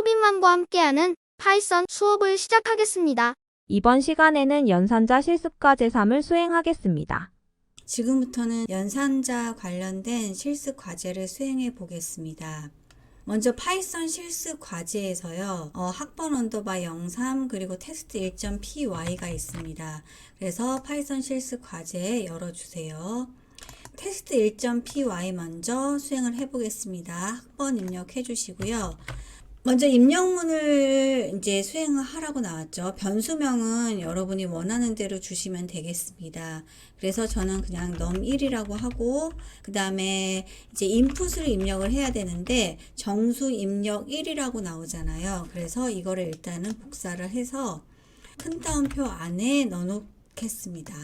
황빈맘과 함께하는 파이썬 수업을 시작하겠습니다. 이번 시간에는 연산자 실습과제 3을 수행하겠습니다. 지금부터는 연산자 관련된 실습 과제를 수행해 보겠습니다. 먼저 파이썬 실습 과제에서요. 학번 언더바 03 그리고 테스트 1.py가 있습니다. 그래서 파이썬 실습 과제 열어주세요. 테스트 1.py 먼저 수행을 해 보겠습니다. 학번 입력해 주시고요. 먼저 입력문을 이제 수행을 하라고 나왔죠. 변수명은 여러분이 원하는 대로 주시면 되겠습니다. 그래서 저는 그냥 num1이라고 하고, 그 다음에 이제 인풋을 입력을 해야 되는데, 정수 입력 1이라고 나오잖아요. 그래서 이거를 일단은 복사를 해서 큰 따옴표 안에 넣어 놓겠습니다.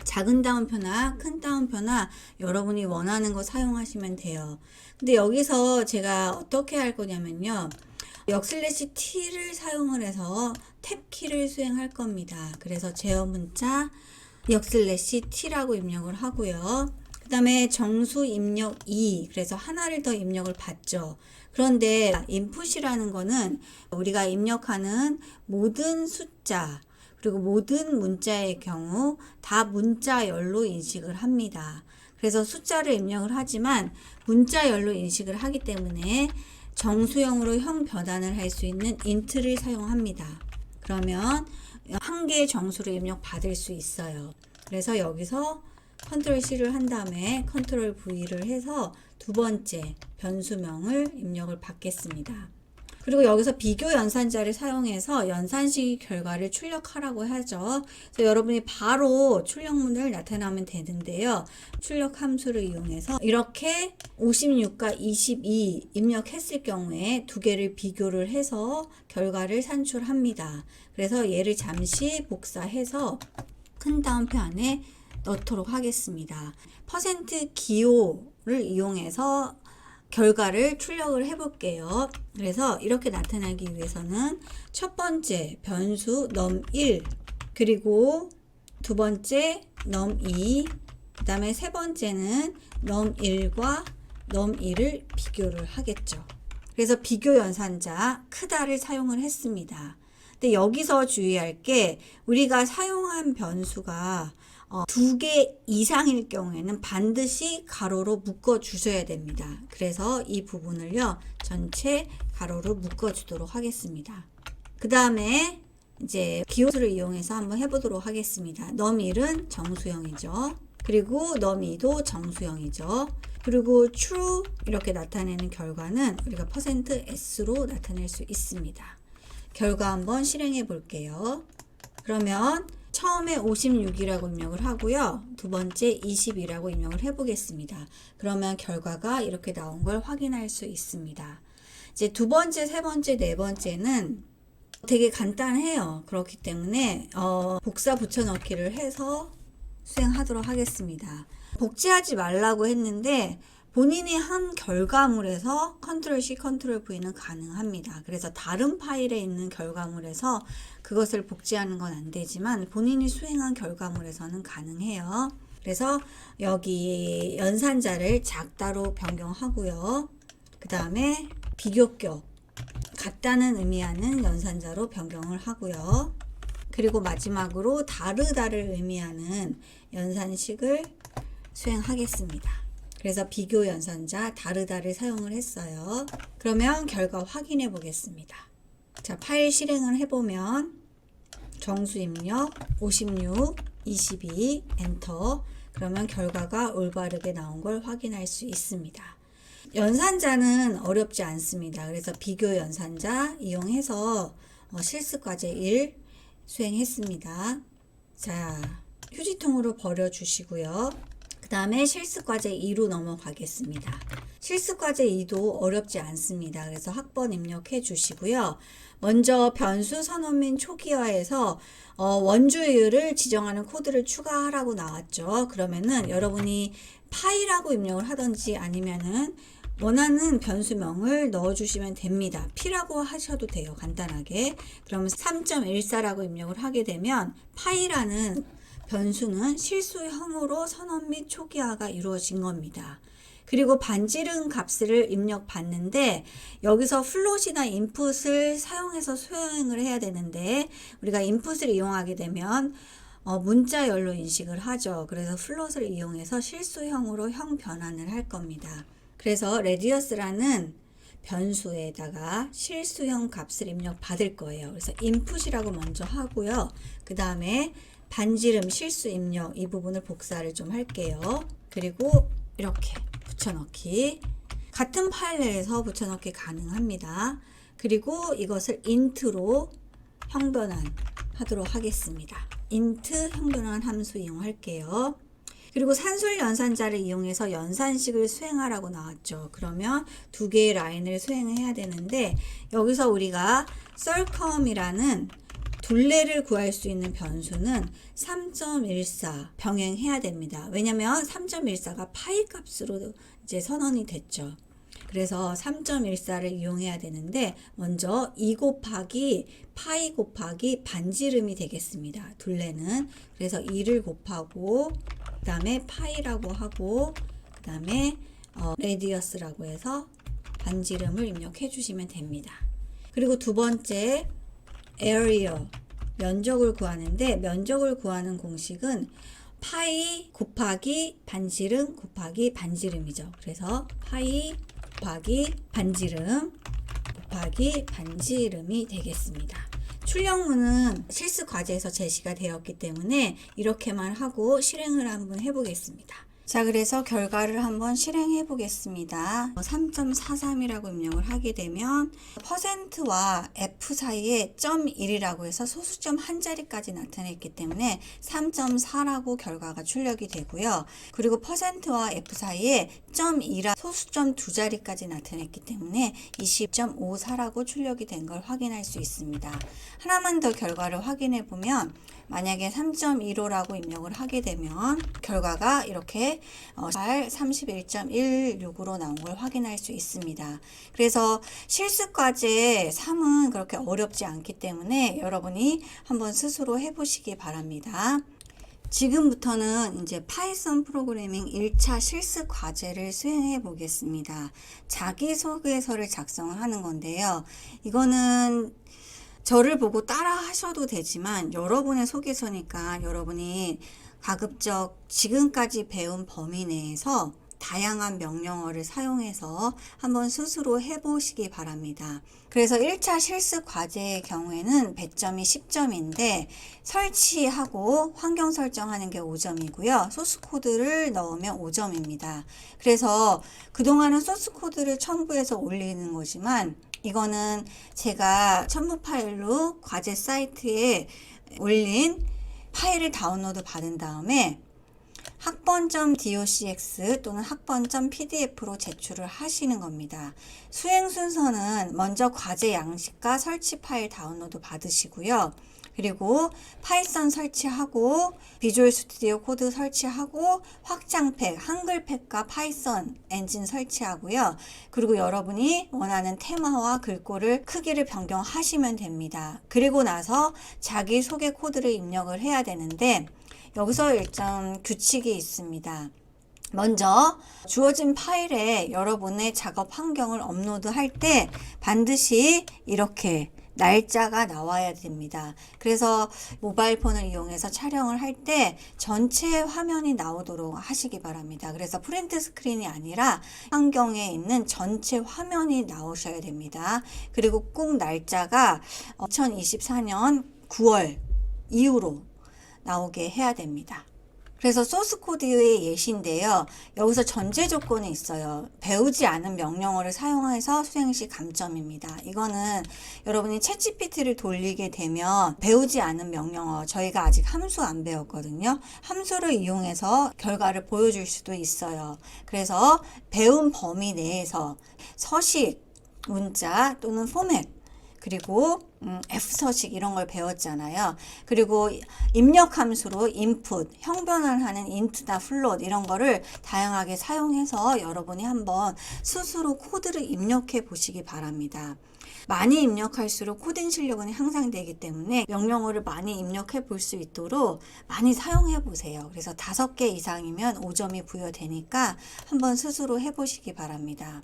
작은 따옴표나 큰 따옴표나 여러분이 원하는 거 사용하시면 돼요. 근데 여기서 제가 어떻게 할 거냐면요. 역/t를 사용을 해서 탭키를 수행할 겁니다. 그래서 제어 문자 역/t라고 입력을 하고요. 그 다음에 정수 입력 2, 그래서 하나를 더 입력을 받죠. 그런데 인풋이라는 거는 우리가 입력하는 모든 숫자 그리고 모든 문자의 경우 다 문자열로 인식을 합니다. 그래서 숫자를 입력을 하지만 문자열로 인식을 하기 때문에 정수형으로 형 변환을 할 수 있는 int를 사용합니다. 그러면 한 개의 정수를 입력 받을 수 있어요. 그래서 여기서 컨트롤 C를 한 다음에 컨트롤 V를 해서 두 번째 변수명을 입력을 받겠습니다. 그리고 여기서 비교 연산자를 사용해서 연산식 결과를 출력하라고 하죠. 그래서 여러분이 바로 출력문을 나타나면 되는데요. 출력 함수를 이용해서 이렇게 56과 22 입력했을 경우에 두 개를 비교를 해서 결과를 산출합니다. 그래서 얘를 잠시 복사해서 큰 따옴표 안에 넣도록 하겠습니다. %기호를 이용해서 결과를 출력을 해 볼게요. 그래서 이렇게 나타나기 위해서는 첫 번째 변수 num1 그리고 두 번째 num2 그 다음에 세 번째는 num1과 num2를 비교를 하겠죠. 그래서 비교 연산자 크다를 사용을 했습니다. 근데 여기서 주의할 게 우리가 사용한 변수가 두 개 이상일 경우에는 반드시 가로로 묶어 주셔야 됩니다. 그래서 이 부분을요, 전체 가로로 묶어 주도록 하겠습니다. 그 다음에 이제 기호수를 이용해서 한번 해보도록 하겠습니다. num1은 정수형이죠. 그리고 num2도 정수형이죠. 그리고 true 이렇게 나타내는 결과는 우리가 %s로 나타낼 수 있습니다. 결과 한번 실행해 볼게요. 그러면 처음에 56이라고 입력을 하고요. 두 번째 20이라고 입력을 해보겠습니다. 그러면 결과가 이렇게 나온 걸 확인할 수 있습니다. 이제 두 번째, 세 번째, 네 번째는 되게 간단해요. 그렇기 때문에 복사 붙여넣기를 해서 수행하도록 하겠습니다. 복제하지 말라고 했는데 본인이 한 결과물에서 컨트롤 C, 컨트롤 V는 가능합니다. 그래서 다른 파일에 있는 결과물에서 그것을 복제하는 건 안 되지만 본인이 수행한 결과물에서는 가능해요. 그래서 여기 연산자를 작다로 변경하고요. 그 다음에 비교격, 같다는 의미하는 연산자로 변경을 하고요. 그리고 마지막으로 다르다를 의미하는 연산식을 수행하겠습니다. 그래서 비교 연산자 다르다를 사용을 했어요. 그러면 결과 확인해 보겠습니다. 자, 파일 실행을 해보면 정수 입력 56, 22 엔터. 그러면 결과가 올바르게 나온 걸 확인할 수 있습니다. 연산자는 어렵지 않습니다. 그래서 비교 연산자 이용해서 실습과제 1 수행했습니다. 자, 휴지통으로 버려주시고요. 그 다음에 실습과제 2로 넘어가겠습니다. 실습과제 2도 어렵지 않습니다. 그래서 학번 입력해 주시고요. 먼저 변수 선언 및 초기화에서 원주율을 지정하는 코드를 추가하라고 나왔죠. 그러면은 여러분이 파이라고 입력을 하든지 아니면은 원하는 변수명을 넣어주시면 됩니다. P라고 하셔도 돼요. 간단하게. 그러면 3.14라고 입력을 하게 되면 파이라는 변수는 실수형으로 선언 및 초기화가 이루어진 겁니다. 그리고 반지름 값을 입력받는데 여기서 플롯이나 인풋을 사용해서 수행을 해야 되는데 우리가 인풋을 이용하게 되면 문자열로 인식을 하죠. 그래서 플롯을 이용해서 실수형으로 형 변환을 할 겁니다. 그래서 레디어스라는 변수에다가 실수형 값을 입력 받을 거예요. 그래서 인풋이라고 먼저 하고요. 그 다음에 반지름 실수 입력 이 부분을 복사를 좀 할게요. 그리고 이렇게 붙여넣기. 같은 파일 내에서 붙여넣기 가능합니다. 그리고 이것을 int로 형 변환하도록 하겠습니다. int 형 변환 함수 이용할게요. 그리고 산술 연산자를 이용해서 연산식을 수행하라고 나왔죠. 그러면 두 개의 라인을 수행해야 되는데 여기서 우리가 circum이라는 둘레를 구할 수 있는 변수는 3.14 병행해야 됩니다. 왜냐면 3.14가 파이 값으로 이제 선언이 됐죠. 그래서 3.14를 이용해야 되는데 먼저 2 곱하기 파이 곱하기 반지름이 되겠습니다. 둘레는. 그래서 2를 곱하고 그 다음에 파이라고 하고 그 다음에 레디어스라고 해서 반지름을 입력해 주시면 됩니다. 그리고 두 번째 area 면적을 구하는데 면적을 구하는 공식은 파이 곱하기 반지름 곱하기 반지름이죠. 그래서 파이 곱하기 반지름 곱하기 반지름이 되겠습니다. 출력문은 실습 과제에서 제시가 되었기 때문에 이렇게만 하고 실행을 한번 해보겠습니다. 자, 그래서 결과를 한번 실행해 보겠습니다. 3.43이라고 입력을 하게 되면 %와 F 사이에 0.1이라고 해서 소수점 한 자리까지 나타냈기 때문에 3.4라고 결과가 출력이 되고요. 그리고 %와 F 사이에 0.2라 소수점 두 자리까지 나타냈기 때문에 20.54라고 출력이 된 걸 확인할 수 있습니다. 하나만 더 결과를 확인해 보면 만약에 3.15라고 입력을 하게 되면 결과가 이렇게 31.16으로 나온 걸 확인할 수 있습니다. 그래서 실습과제 3은 그렇게 어렵지 않기 때문에 여러분이 한번 스스로 해보시기 바랍니다. 지금부터는 이제 파이썬 프로그래밍 1차 실습 과제를 수행해 보겠습니다. 자기소개서를 작성을 하는 건데요. 이거는 저를 보고 따라 하셔도 되지만 여러분의 소개서니까 여러분이 가급적 지금까지 배운 범위 내에서 다양한 명령어를 사용해서 한번 스스로 해보시기 바랍니다. 그래서 1차 실습 과제의 경우에는 배점이 10점인데 설치하고 환경 설정하는 게 5점이고요. 소스 코드를 넣으면 5점입니다. 그래서 그동안은 소스 코드를 첨부해서 올리는 거지만 이거는 제가 첨부 파일로 과제 사이트에 올린 파일을 다운로드 받은 다음에 학번.docx 또는 학번.pdf로 제출을 하시는 겁니다. 수행 순서는 먼저 과제 양식과 설치 파일 다운로드 받으시고요. 그리고 파이썬 설치하고 비주얼 스튜디오 코드 설치하고 확장팩, 한글팩과 파이썬 엔진 설치하고요. 그리고 여러분이 원하는 테마와 글꼴을 크기를 변경하시면 됩니다. 그리고 나서 자기소개 코드를 입력을 해야 되는데 여기서 일정 규칙이 있습니다. 먼저 주어진 파일에 여러분의 작업 환경을 업로드할 때 반드시 이렇게 날짜가 나와야 됩니다. 그래서 모바일 폰을 이용해서 촬영을 할 때 전체 화면이 나오도록 하시기 바랍니다. 그래서 프린트 스크린이 아니라 환경에 있는 전체 화면이 나오셔야 됩니다. 그리고 꼭 날짜가 2024년 9월 이후로 나오게 해야 됩니다. 그래서 소스 코드의 예시인데요. 여기서 전제 조건이 있어요. 배우지 않은 명령어를 사용해서 수행 시 감점입니다. 이거는 여러분이 챗GPT를 돌리게 되면 배우지 않은 명령어, 저희가 아직 함수 안 배웠거든요. 함수를 이용해서 결과를 보여줄 수도 있어요. 그래서 배운 범위 내에서 서식, 문자 또는 포맷 그리고 F서식 이런 걸 배웠잖아요. 그리고 입력 함수로 input, 형변환하는 int나 float 이런 거를 다양하게 사용해서 여러분이 한번 스스로 코드를 입력해 보시기 바랍니다. 많이 입력할수록 코딩 실력은 향상되기 때문에 명령어를 많이 입력해 볼 수 있도록 많이 사용해 보세요. 그래서 5개 이상이면 5점이 부여되니까 한번 스스로 해보시기 바랍니다.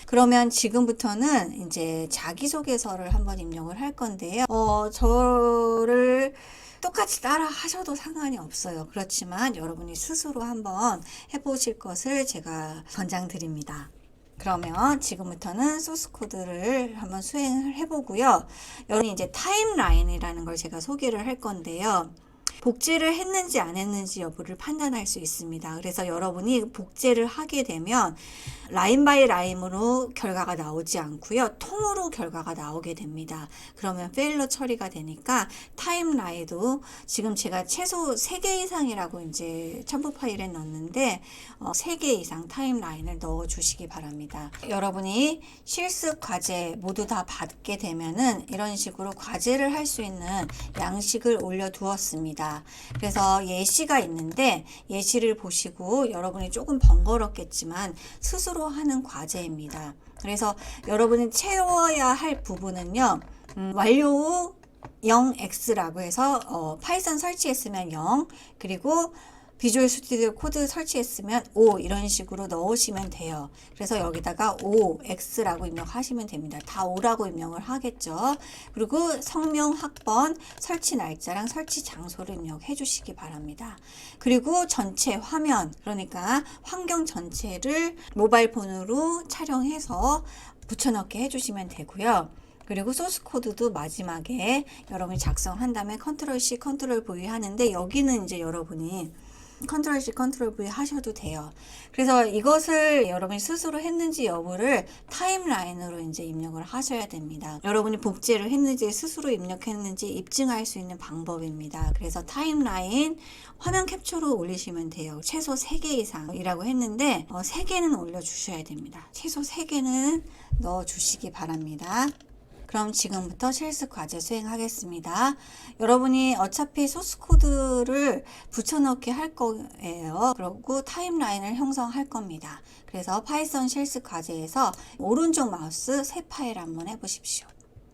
그러면 지금부터는 이제 자기소개서를 한번 입력을 할 건데요. 저를 똑같이 따라 하셔도 상관이 없어요. 그렇지만 여러분이 스스로 한번 해보실 것을 제가 권장드립니다. 그러면 지금부터는 소스 코드를 한번 수행을 해보고요. 여러분이 이제 타임라인이라는 걸 제가 소개를 할 건데요. 복제를 했는지 안 했는지 여부를 판단할 수 있습니다. 그래서 여러분이 복제를 하게 되면 라인 바이 라인으로 결과가 나오지 않고요. 통으로 결과가 나오게 됩니다. 그러면 페일러 처리가 되니까 타임라인도 지금 제가 최소 3개 이상이라고 이제 첨부 파일에 넣었는데 3개 이상 타임라인을 넣어 주시기 바랍니다. 여러분이 실습 과제 모두 다 받게 되면은 이런 식으로 과제를 할 수 있는 양식을 올려 두었습니다. 그래서 예시가 있는데 예시를 보시고 여러분이 조금 번거롭겠지만 스스로 하는 과제입니다. 그래서 여러분이 채워야 할 부분은요. 완료 후 0x라고 해서 파이썬 설치했으면 0 그리고 비주얼 스튜디오 코드 설치했으면 5 이런 식으로 넣으시면 돼요. 그래서 여기다가 5x라고 입력하시면 됩니다. 다 5라고 입력을 하겠죠. 그리고 성명, 학번, 설치 날짜랑 설치 장소를 입력해 주시기 바랍니다. 그리고 전체 화면, 그러니까 환경 전체를 모바일 폰으로 촬영해서 붙여넣기 해주시면 되고요. 그리고 소스 코드도 마지막에 여러분이 작성한 다음에 컨트롤 C, 컨트롤 V 하는데 여기는 이제 여러분이 컨트롤 C, 컨트롤 V 하셔도 돼요. 그래서 이것을 여러분이 스스로 했는지 여부를 타임라인으로 이제 입력을 하셔야 됩니다. 여러분이 복제를 했는지 스스로 입력했는지 입증할 수 있는 방법입니다. 그래서 타임라인 화면 캡처로 올리시면 돼요. 최소 3개 이상이라고 했는데 3개는 올려주셔야 됩니다. 최소 3개는 넣어주시기 바랍니다. 그럼 지금부터 실습 과제 수행하겠습니다. 여러분이 어차피 소스 코드를 붙여넣기 할 거예요. 그리고 타임라인을 형성할 겁니다. 그래서 파이썬 실습 과제에서 오른쪽 마우스 새 파일 한번 해보십시오.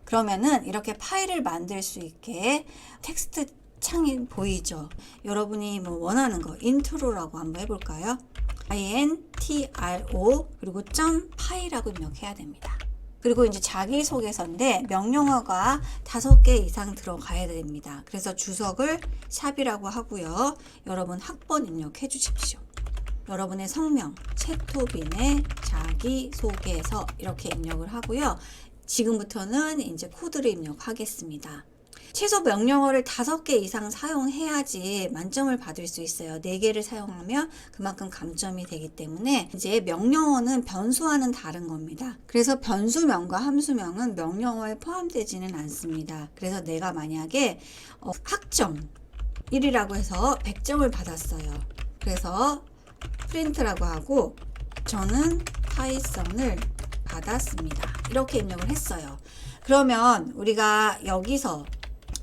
그러면은 이렇게 파일을 만들 수 있게 텍스트 창이 보이죠? 여러분이 뭐 원하는 거 인트로라고 한번 해볼까요? intro 그리고 .py라고 입력해야 됩니다. 그리고 이제 자기소개서인데 명령어가 5개 이상 들어가야 됩니다. 그래서 주석을 샵이라고 하고요. 여러분 학번 입력해 주십시오. 여러분의 성명, 채토빈의 자기소개서 이렇게 입력을 하고요. 지금부터는 이제 코드를 입력하겠습니다. 최소 명령어를 5개 이상 사용해야지 만점을 받을 수 있어요. 4개를 사용하면 그만큼 감점이 되기 때문에 이제 명령어는 변수와는 다른 겁니다. 그래서 변수명과 함수명은 명령어에 포함되지는 않습니다. 그래서 내가 만약에 학점 1이라고 해서 100점을 받았어요. 그래서 프린트라고 하고 저는 파이썬을 받았습니다. 이렇게 입력을 했어요. 그러면 우리가 여기서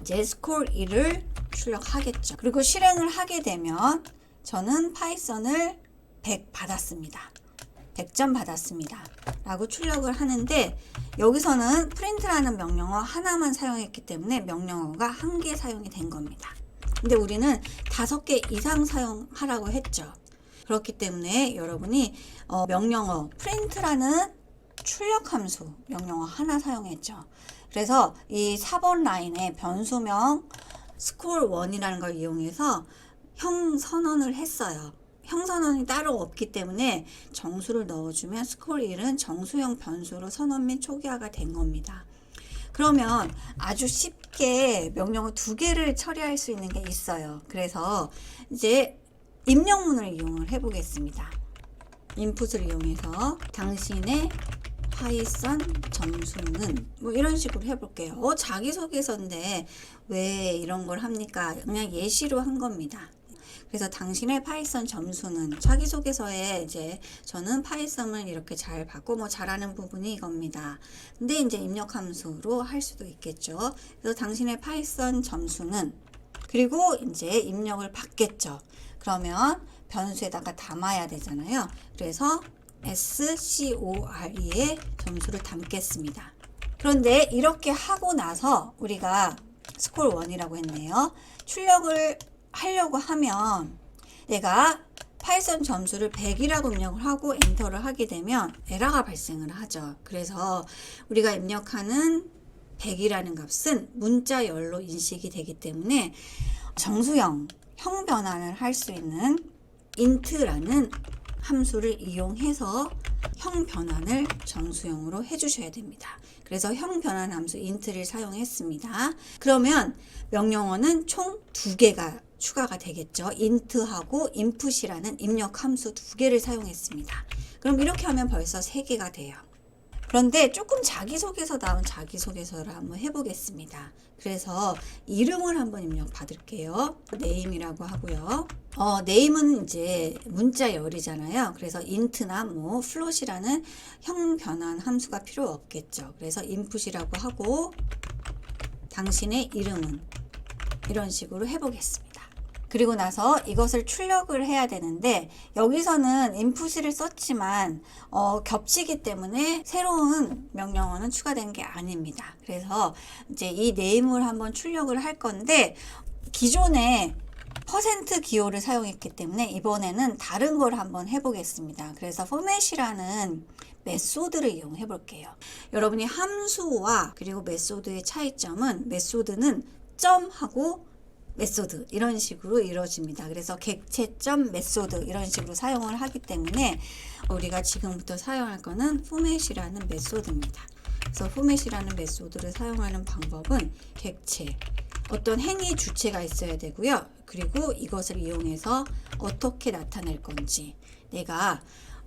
이제 스콜 1을 출력하겠죠. 그리고 실행을 하게 되면 저는 파이썬을 100 받았습니다. 100점 받았습니다. 라고 출력을 하는데 여기서는 프린트라는 명령어 하나만 사용했기 때문에 명령어가 1개 사용이 된 겁니다. 근데 우리는 5개 이상 사용하라고 했죠. 그렇기 때문에 여러분이 명령어 프린트라는 출력 함수 명령어 하나 사용했죠. 그래서 이 4번 라인에 변수명 스콜 1이라는 걸 이용해서 형선언을 했어요. 형선언이 따로 없기 때문에 정수를 넣어주면 스콜 1은 정수형 변수로 선언 및 초기화가 된 겁니다. 그러면 아주 쉽게 명령어 2개를 처리할 수 있는 게 있어요. 그래서 이제 입력문을 이용을 해보겠습니다. 인풋을 이용해서 당신의 파이썬 점수는 뭐 이런 식으로 해볼게요. 자기소개서인데 왜 이런 걸 합니까? 그냥 예시로 한 겁니다. 그래서 당신의 파이썬 점수는 자기소개서에 이제 저는 파이썬을 이렇게 잘 받고 뭐 잘하는 부분이 이겁니다. 근데 이제 입력 함수로 할 수도 있겠죠. 그래서 당신의 파이썬 점수는 그리고 이제 입력을 받겠죠. 그러면 변수에다가 담아야 되잖아요. 그래서 SCORE에 점수를 담겠습니다. 그런데 이렇게 하고 나서 우리가 스콜 1이라고 했네요. 출력을 하려고 하면 내가 파이썬 점수를 100이라고 입력을 하고 엔터를 하게 되면 에러가 발생을 하죠. 그래서 우리가 입력하는 100이라는 값은 문자열로 인식이 되기 때문에 정수형, 형 변환을 할 수 있는 int라는 함수를 이용해서 형 변환을 정수형으로 해주셔야 됩니다. 그래서 형 변환 함수 int를 사용했습니다. 그러면 명령어는 총 2개가 추가가 되겠죠. int하고 input이라는 입력 함수 2개를 사용했습니다. 그럼 이렇게 하면 벌써 3개가 돼요. 그런데 조금 자기소개서다운 자기소개서를 한번 해보겠습니다. 그래서 이름을 한번 입력 받을게요. name이라고 하고요. name은 이제 문자열이잖아요. 그래서 int나 뭐 float이라는 형 변환 함수가 필요 없겠죠. 그래서 input이라고 하고 당신의 이름은 이런 식으로 해보겠습니다. 그리고 나서 이것을 출력을 해야 되는데 여기서는 인풋을 썼지만 겹치기 때문에 새로운 명령어는 추가된 게 아닙니다. 그래서 이제 이 네임을 한번 출력을 할 건데 기존에 퍼센트 기호를 사용했기 때문에 이번에는 다른 걸 한번 해보겠습니다. 그래서 포맷이라는 메소드를 이용해 볼게요. 여러분이 함수와 그리고 메소드의 차이점은 메소드는 점하고 메소드 이런 식으로 이루어집니다. 그래서 객체점 메소드 이런 식으로 사용을 하기 때문에 우리가 지금부터 사용할 거는 포맷이라는 메소드입니다. 그래서 포맷이라는 메소드를 사용하는 방법은 객체, 어떤 행위 주체가 있어야 되고요. 그리고 이것을 이용해서 어떻게 나타낼 건지 내가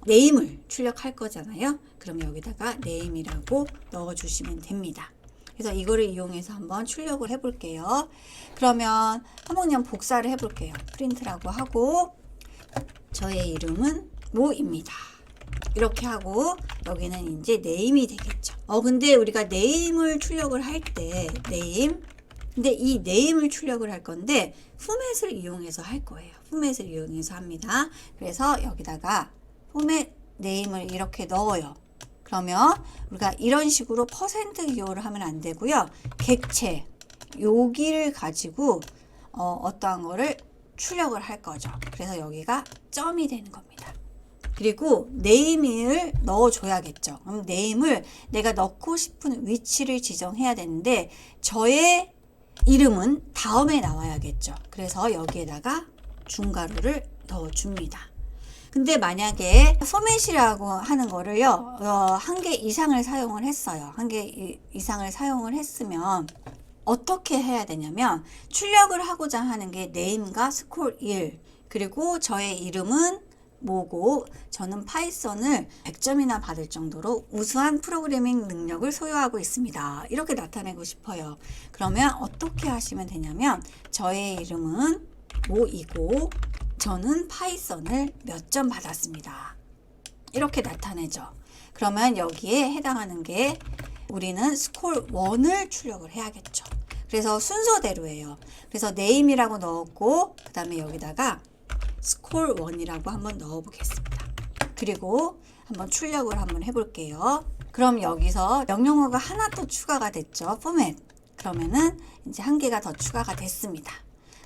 네임을 출력할 거잖아요. 그럼 여기다가 네임이라고 넣어주시면 됩니다. 그래서 이거를 이용해서 한번 출력을 해볼게요. 그러면 한번 그냥 복사를 해볼게요. 프린트라고 하고 저의 이름은 모입니다. 이렇게 하고 여기는 이제 네임이 되겠죠. 근데 우리가 네임을 출력을 할 때 네임 근데 이 네임을 출력을 할 건데 포맷을 이용해서 할 거예요. 포맷을 이용해서 합니다. 그래서 여기다가 포맷 네임을 이렇게 넣어요. 그러면 우리가 이런 식으로 퍼센트 기호를 하면 안 되고요. 객체 여기를 가지고 어떠한 거를 출력을 할 거죠. 그래서 여기가 점이 되는 겁니다. 그리고 네임을 넣어줘야겠죠. 그럼 네임을 내가 넣고 싶은 위치를 지정해야 되는데 저의 이름은 다음에 나와야겠죠. 그래서 여기에다가 중괄호를 넣어줍니다. 근데 만약에 포맷이라고 하는 거를요, 1개 이상을 사용을 했어요. 1개 이상을 사용을 했으면 어떻게 해야 되냐면 출력을 하고자 하는 게 name과 스콜 1 그리고 저의 이름은 뭐고 저는 파이썬을 100점이나 받을 정도로 우수한 프로그래밍 능력을 소유하고 있습니다. 이렇게 나타내고 싶어요. 그러면 어떻게 하시면 되냐면 저의 이름은 뭐이고 저는 파이썬을 몇 점 받았습니다. 이렇게 나타내죠. 그러면 여기에 해당하는 게 우리는 스콜 1을 출력을 해야겠죠. 그래서 순서대로예요. 그래서 name이라고 넣었고 그 다음에 여기다가 스콜 1이라고 한번 넣어 보겠습니다. 그리고 한번 출력을 한번 해볼게요. 그럼 여기서 명령어가 하나 또 추가가 됐죠. 포맷. 그러면은 이제 1개가 더 추가가 됐습니다.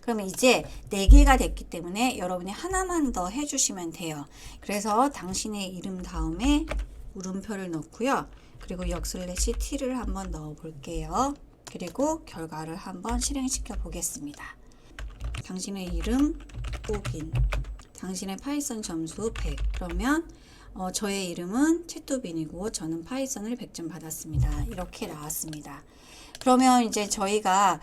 그러면 이제 4개가 됐기 때문에 여러분이 하나만 더 해주시면 돼요. 그래서 당신의 이름 다음에 물음표를 넣고요. 그리고 역슬래시 t를 한번 넣어 볼게요. 그리고 결과를 한번 실행시켜 보겠습니다. 당신의 이름 오빈, 당신의 파이썬 점수 100. 그러면 저의 이름은 채토빈이고 저는 파이썬을 100점 받았습니다. 이렇게 나왔습니다. 그러면 이제 저희가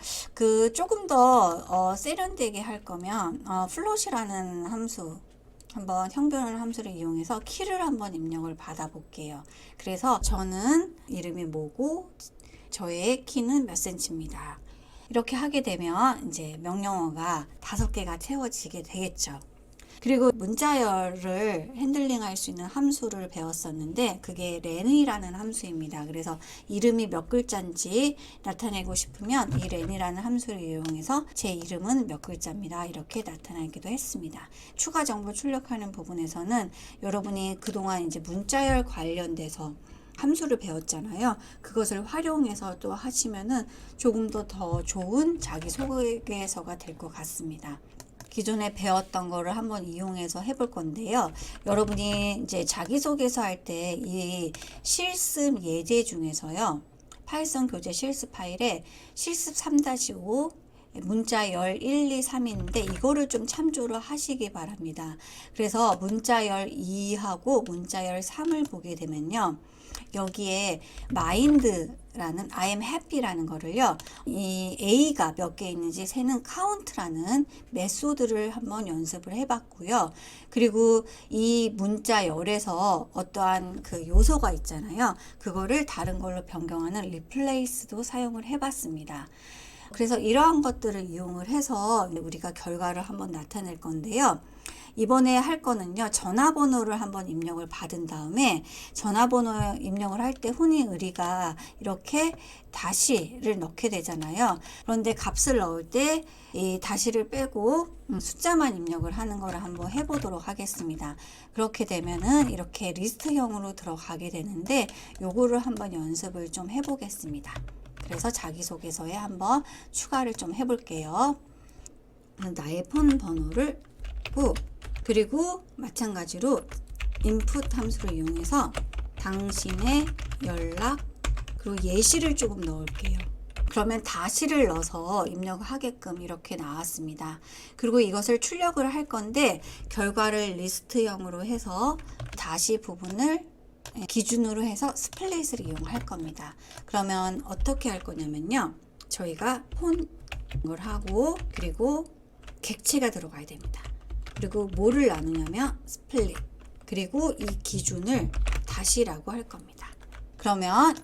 조금 더 세련되게 할 거면 플롯이라는 함수 한번 형변환 함수를 이용해서 키를 한번 입력을 받아 볼게요. 그래서 저는 이름이 뭐고 저의 키는 몇 센치입니다. 이렇게 하게 되면 이제 명령어가 5개가 채워지게 되겠죠. 그리고 문자열을 핸들링할 수 있는 함수를 배웠었는데 그게 len이라는 함수입니다. 그래서 이름이 몇 글자인지 나타내고 싶으면 이 len이라는 함수를 이용해서 제 이름은 몇 글자입니다. 이렇게 나타나기도 했습니다. 추가 정보 출력하는 부분에서는 여러분이 그동안 이제 문자열 관련돼서 함수를 배웠잖아요. 그것을 활용해서 또 하시면은 조금 더 좋은 자기소개서가 될 것 같습니다. 기존에 배웠던 거를 한번 이용해서 해볼 건데요. 여러분이 이제 자기소개서 할 때 이 실습 예제 중에서요. 파이썬 교재 실습 파일에 실습 3-5 문자열 1, 2, 3인데 이거를 좀 참조를 하시기 바랍니다. 그래서 문자열 2하고 문자열 3을 보게 되면요. 여기에 mind라는 I am happy라는 거를요. 이 A가 몇 개 있는지 세는 count라는 메소드를 한번 연습을 해봤고요. 그리고 이 문자열에서 어떠한 그 요소가 있잖아요. 그거를 다른 걸로 변경하는 replace도 사용을 해봤습니다. 그래서 이러한 것들을 이용을 해서 우리가 결과를 한번 나타낼 건데요. 이번에 할 거는요. 전화번호를 한번 입력을 받은 다음에 전화번호 입력을 할 때 혼인 의리가 이렇게 다시를 넣게 되잖아요. 그런데 값을 넣을 때 이 다시를 빼고 숫자만 입력을 하는 거를 한번 해보도록 하겠습니다. 그렇게 되면은 이렇게 리스트형으로 들어가게 되는데 요거를 한번 연습을 좀 해보겠습니다. 그래서 자기소개서에 한번 추가를 좀 해볼게요. 나의 폰 번호를 그리고 마찬가지로 input 함수를 이용해서 당신의 연락 그리고 예시를 조금 넣을게요. 그러면 다시를 넣어서 입력을 하게끔 이렇게 나왔습니다. 그리고 이것을 출력을 할 건데 결과를 리스트형으로 해서 다시 부분을 기준으로 해서 스플릿을 이용할 겁니다. 그러면 어떻게 할 거냐면요. 저희가 폰을 하고 그리고 객체가 들어가야 됩니다. 그리고 뭐를 나누냐면 스플릿 그리고 이 기준을 다시라고 할 겁니다. 그러면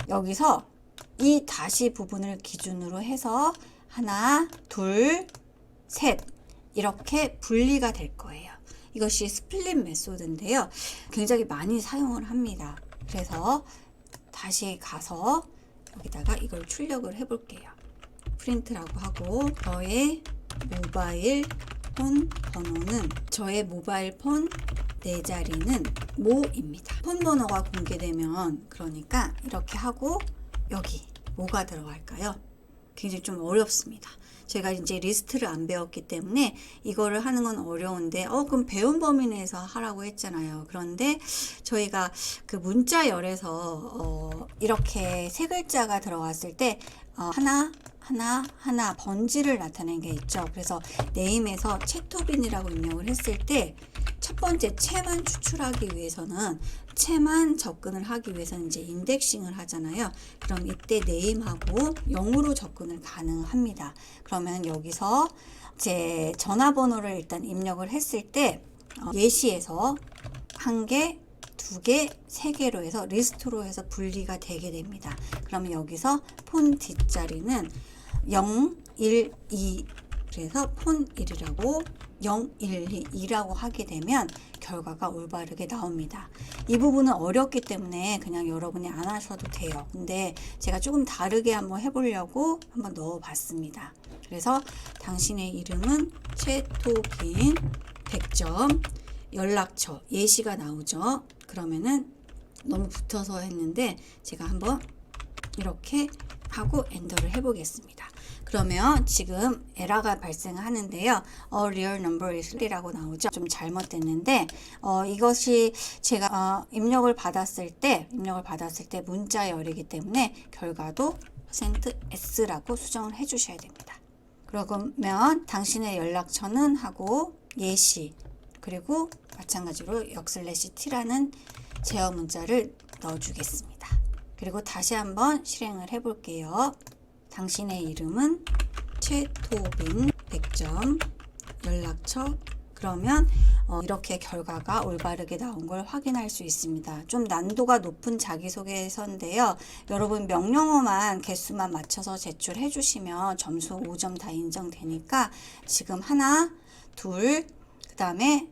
여기서 이 다시 부분을 기준으로 해서 하나, 둘, 셋 이렇게 분리가 될 거예요. 이것이 스플릿 메소드인데요. 굉장히 많이 사용을 합니다. 그래서 다시 가서 여기다가 이걸 출력을 해볼게요. 프린트라고 하고 저의 모바일 폰 번호는 저의 모바일 폰 4자리는 모입니다. 폰 번호가 공개되면 그러니까 이렇게 하고 여기 뭐가 들어갈까요? 굉장히 좀 어렵습니다. 제가 이제 리스트를 안 배웠기 때문에 이거를 하는 건 어려운데 그럼 배운 범위 내에서 하라고 했잖아요. 그런데 저희가 그 문자열에서 이렇게 세 글자가 들어갔을 때 하나 번지를 나타내는 게 있죠. 그래서 네임에서 채토빈이라고 입력을 했을 때 첫 번째 채만 추출하기 위해서는 채만 접근을 하기 위해서는 이제 인덱싱을 하잖아요. 그럼 이때 네임하고 0으로 접근을 가능합니다. 그러면 여기서 제 전화번호를 일단 입력을 했을 때 예시에서 1개, 2개, 3개로 해서 리스트로 해서 분리가 되게 됩니다. 그러면 여기서 폰 뒷자리는 0, 1, 2 그래서 폰 1이라고 0, 1, 2라고 하게 되면 결과가 올바르게 나옵니다. 이 부분은 어렵기 때문에 그냥 여러분이 안 하셔도 돼요. 근데 제가 조금 다르게 한번 해보려고 한번 넣어봤습니다. 그래서 당신의 이름은 최토빈 100점 연락처 예시가 나오죠. 그러면은 너무 붙어서 했는데 제가 한번 이렇게 하고 엔터를 해보겠습니다. 그러면 지금 에러가 발생하는데요. real number is 3라고 나오죠. 좀 잘못됐는데 이것이 제가 입력을 받았을 때 문자열이기 때문에 결과도 %s라고 수정을 해 주셔야 됩니다. 그러면 당신의 연락처는 하고 예시 그리고 마찬가지로 역/t라는 제어 문자를 넣어 주겠습니다. 그리고 다시 한번 실행을 해 볼게요. 당신의 이름은 최토빈 100점 연락처 그러면 이렇게 결과가 올바르게 나온 걸 확인할 수 있습니다. 좀 난도가 높은 자기소개서인데요. 여러분 명령어만 개수만 맞춰서 제출해 주시면 점수 5점 다 인정되니까 지금 하나, 둘, 그 다음에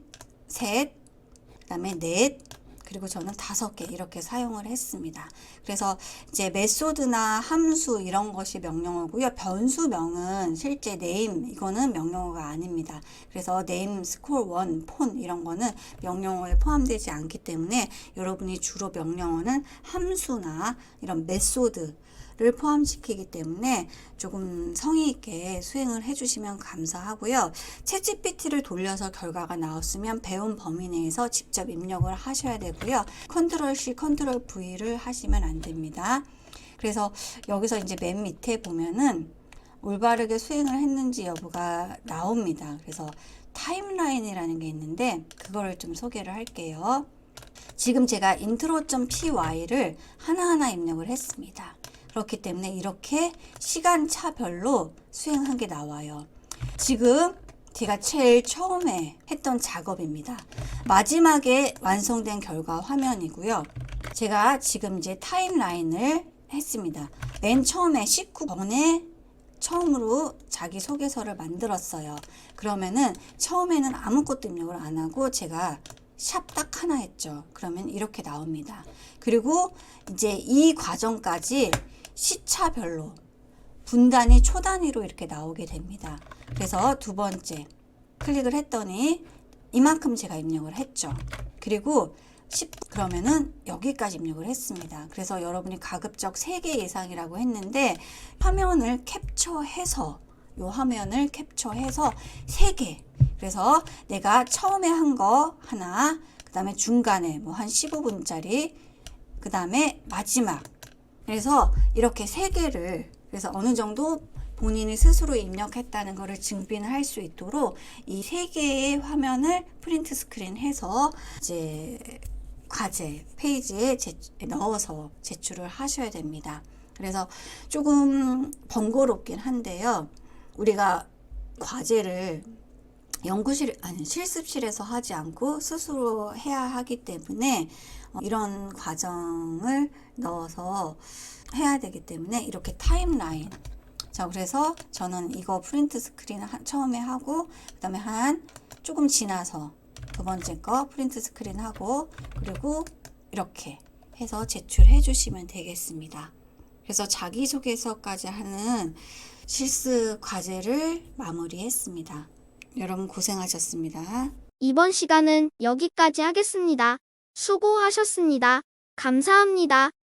셋, 그 다음에 넷, 그리고 저는 5개 이렇게 사용을 했습니다. 그래서 이제 메소드나 함수 이런 것이 명령어고요. 변수명은 실제 name 이거는 명령어가 아닙니다. 그래서 name, score, one, 폰 이런 거는 명령어에 포함되지 않기 때문에 여러분이 주로 명령어는 함수나 이런 메소드 를 포함시키기 때문에 조금 성의 있게 수행을 해주시면 감사하고요. 챗GPT를 돌려서 결과가 나왔으면 배운 범위 내에서 직접 입력을 하셔야 되고요. 컨트롤 C, 컨트롤 V를 하시면 안 됩니다. 그래서 여기서 이제 맨 밑에 보면은 올바르게 수행을 했는지 여부가 나옵니다. 그래서 타임라인이라는 게 있는데 그거를 좀 소개를 할게요. 지금 제가 intro.py를 하나하나 입력을 했습니다. 그렇기 때문에 이렇게 시간차별로 수행한 게 나와요. 지금 제가 제일 처음에 했던 작업입니다. 마지막에 완성된 결과 화면이고요. 제가 지금 이제 타임라인을 했습니다. 맨 처음에 19번에 처음으로 자기소개서를 만들었어요. 그러면은 처음에는 아무것도 입력을 안 하고 제가 샵 딱 하나 했죠. 그러면 이렇게 나옵니다. 그리고 이제 이 과정까지 시차별로 분단위 초 단위로 이렇게 나오게 됩니다. 그래서 두 번째 클릭을 했더니 이만큼 제가 입력을 했죠. 그리고 그러면은 여기까지 입력을 했습니다. 그래서 여러분이 가급적 3개 이상이라고 했는데 화면을 캡처해서 요 화면을 캡처해서 3개. 그래서 내가 처음에 한 거 하나, 그 다음에 중간에 뭐 한 15분짜리, 그 다음에 마지막. 그래서 이렇게 3개를 그래서 어느 정도 본인이 스스로 입력했다는 것을 증빙할 수 있도록 이 3개의 화면을 프린트 스크린 해서 이제 과제 페이지에 넣어서 제출을 하셔야 됩니다. 그래서 조금 번거롭긴 한데요. 우리가 과제를 실습실에서 하지 않고 스스로 해야 하기 때문에 이런 과정을 넣어서 해야 되기 때문에 이렇게 타임라인. 자, 그래서 저는 이거 프린트 스크린 처음에 하고 그 다음에 조금 지나서 두 번째 거 프린트 스크린 하고 그리고 이렇게 해서 제출해 주시면 되겠습니다. 그래서 자기소개서까지 하는 실습 과제를 마무리했습니다. 여러분 고생하셨습니다. 이번 시간은 여기까지 하겠습니다. 수고하셨습니다. 감사합니다.